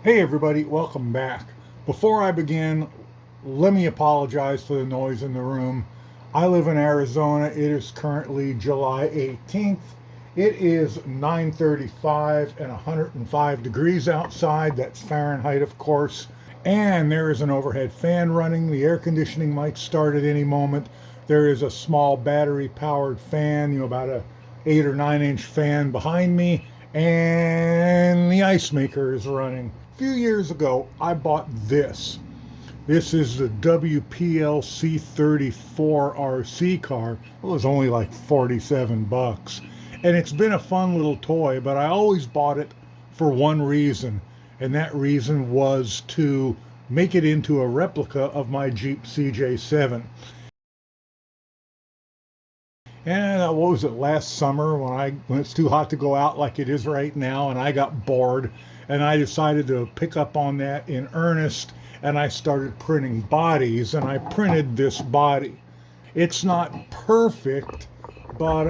Hey everybody, welcome back. Before I begin, let me apologize for the noise in the room. I live in Arizona. It is currently July 18th. It is 9:35 and 105 degrees outside. That's Fahrenheit, of course. And there is an overhead fan running. The air conditioning might start at any moment. There is a small battery powered fan, about a 8 or 9 inch fan behind me, and the ice maker is running. A few years ago, I bought this. This is the WPLC 34 RC car. It was only like 47 bucks. And it's been a fun little toy, but I always bought it for one reason, and that reason was to make it into a replica of my Jeep CJ-7. And what was it, last summer when it's too hot to go out like it is right now, and I got bored, and I decided to pick up on that in earnest, and I started printing bodies, and I printed this body. It's not perfect, but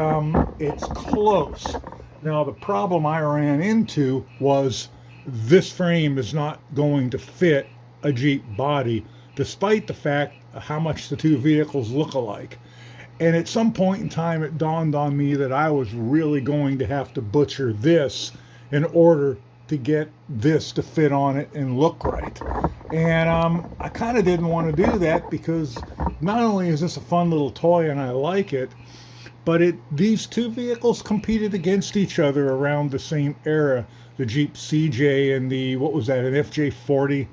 it's close. Now the problem I ran into was this frame is not going to fit a Jeep body, despite the fact how much the two vehicles look alike. And at some point in time, it dawned on me that I was really going to have to butcher this in order to get this to fit on it and look right. And I kind of didn't want to do that because not only is this a fun little toy and I like it, but these two vehicles competed against each other around the same era. The Jeep CJ and the, what was that, an FJ40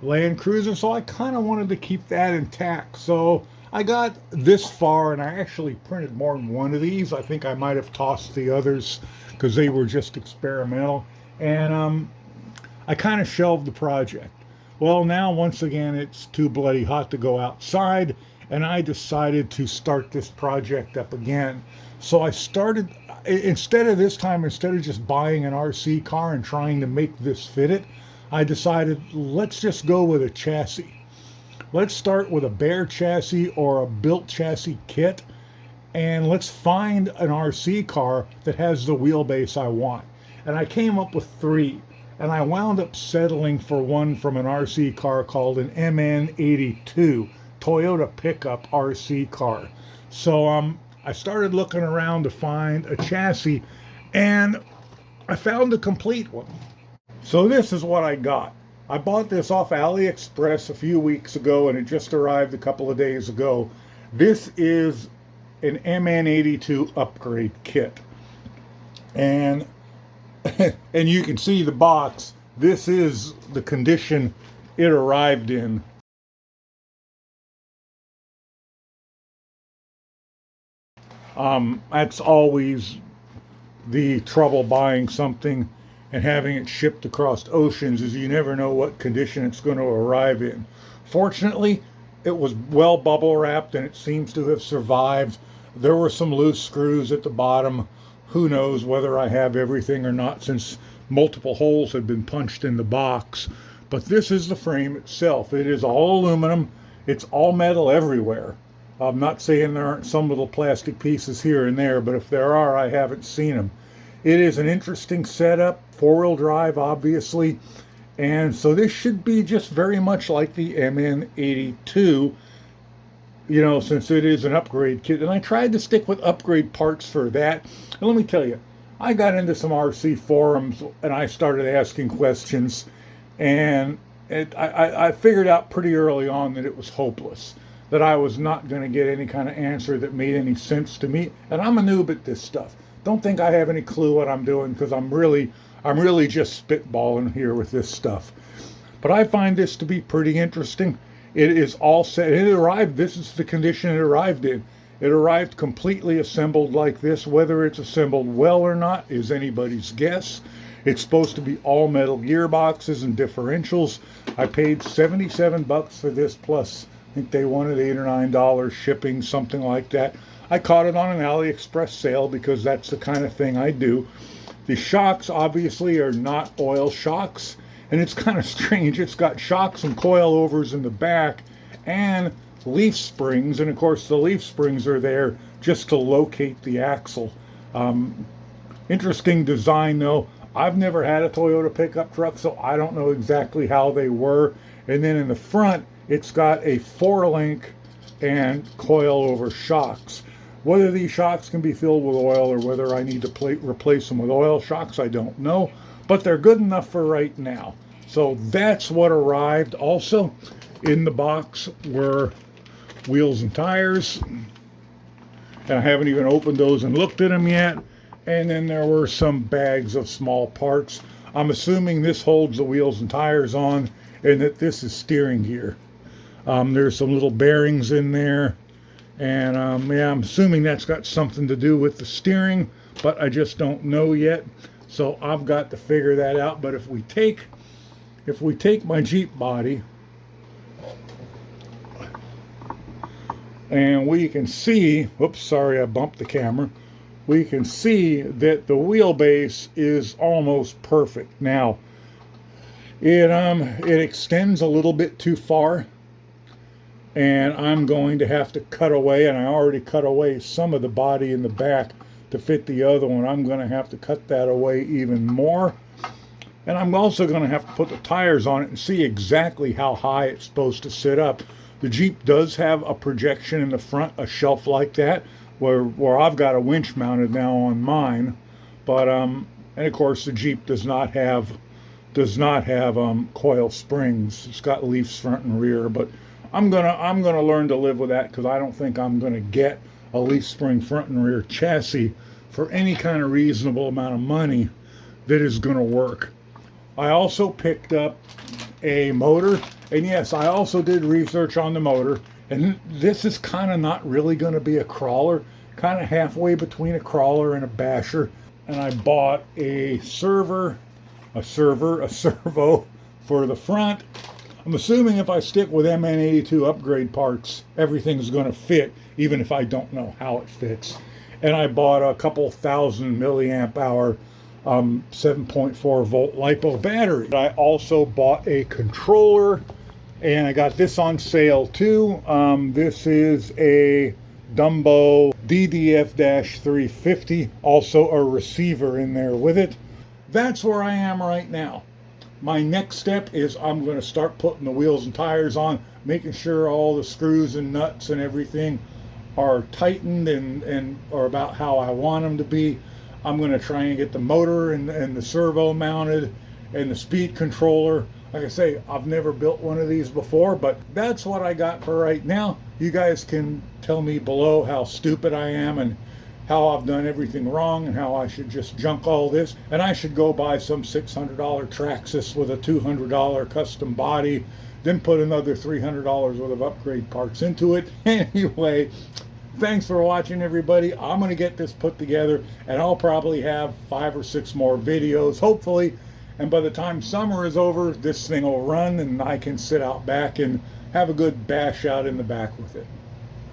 Land Cruiser. So I kind of wanted to keep that intact. So I got this far, and I actually printed more than one of these. I think I might have tossed the others because they were just experimental. And I kind of shelved the project. Well, now once again, it's too bloody hot to go outside, and I decided to start this project up again. So I started, instead of just buying an RC car and trying to make this fit it, I decided let's just go with a chassis. Let's start with a bare chassis or a built chassis kit, and let's find an RC car that has the wheelbase I want. And I came up with three, and I wound up settling for one from an RC car called an MN82 Toyota pickup RC car. So I started looking around to find a chassis, and I found a complete one. So this is what I got. I bought this off AliExpress a few weeks ago, and it just arrived a couple of days ago. This is an MN82 upgrade kit. And and you can see the box. This is the condition it arrived in. That's always the trouble buying something and having it shipped across oceans, is you never know what condition it's going to arrive in. Fortunately, it was well bubble wrapped and it seems to have survived. There were some loose screws at the bottom. Who knows whether I have everything or not, since multiple holes had been punched in the box. But this is the frame itself. It is all aluminum. It's all metal everywhere. I'm not saying there aren't some little plastic pieces here and there, but if there are, I haven't seen them. It is an interesting setup, four-wheel drive, obviously, and so this should be just very much like the MN82, since it is an upgrade kit. And I tried to stick with upgrade parts for that. And let me tell you, I got into some RC forums and I started asking questions, and I figured out pretty early on that it was hopeless, that I was not going to get any kind of answer that made any sense to me. And I'm a noob at this stuff. Don't think I have any clue what I'm doing, because I'm really just spitballing here with this stuff. But I find this to be pretty interesting. It is all set. It arrived. This is the condition it arrived in. It arrived completely assembled like this. Whether it's assembled well or not is anybody's guess. It's supposed to be all metal gearboxes and differentials. I paid 77 bucks for this, plus I think they wanted $8 or $9 shipping, something like that. I caught it on an AliExpress sale because that's the kind of thing I do. The shocks obviously are not oil shocks, and it's kind of strange. It's got shocks and coilovers in the back and leaf springs, and of course the leaf springs are there just to locate the axle. Interesting design though. I've never had a Toyota pickup truck, so I don't know exactly how they were. And then in the front, it's got a 4-link and coil-over shocks. Whether these shocks can be filled with oil or whether I need to replace them with oil shocks, I don't know. But they're good enough for right now. So that's what arrived. Also in the box were wheels and tires. And I haven't even opened those and looked at them yet. And then there were some bags of small parts. I'm assuming this holds the wheels and tires on and that this is steering gear. There's some little bearings in there. And yeah, I'm assuming that's got something to do with the steering, but I just don't know yet. So I've got to figure that out. But if we take my Jeep body, and we can see, oops, sorry, I bumped the camera. We can see that the wheelbase is almost perfect. Now, it extends a little bit too far, and I'm going to have to cut away, and I already cut away some of the body in the back to fit the other one. I'm going to have to cut that away even more. And I'm also going to have to put the tires on it and see exactly how high it's supposed to sit up. The Jeep does have a projection in the front, a shelf like that, where I've got a winch mounted now on mine. But and of course the Jeep does not have coil springs. It's got leafs front and rear, but I'm gonna learn to live with that, because I don't think I'm gonna get a leaf spring front and rear chassis for any kind of reasonable amount of money that is gonna work. I also picked up a motor, and yes, I also did research on the motor, and this is kind of not really going to be a crawler, kind of halfway between a crawler and a basher. And I bought a servo for the front. I'm assuming if I stick with MN82 upgrade parts, everything's going to fit, even if I don't know how it fits. And I bought a couple thousand milliamp hour 7.4 volt LiPo battery. I also bought a controller, and I got this on sale too. This is a Dumbo DDF-350, also a receiver in there with it. That's where I am right now. My next step is I'm going to start putting the wheels and tires on, making sure all the screws and nuts and everything are tightened and are about how I want them to be. I'm going to try and get the motor and the servo mounted and the speed controller. Like I say, I've never built one of these before, but that's what I got for right now. You guys can tell me below how stupid I am and how I've done everything wrong and how I should just junk all this. And I should go buy some $600 Traxxas with a $200 custom body, then put another $300 worth of upgrade parts into it. Anyway, thanks for watching, everybody. I'm going to get this put together, and I'll probably have 5 or 6 more videos, hopefully. And by the time summer is over, this thing will run, and I can sit out back and have a good bash out in the back with it.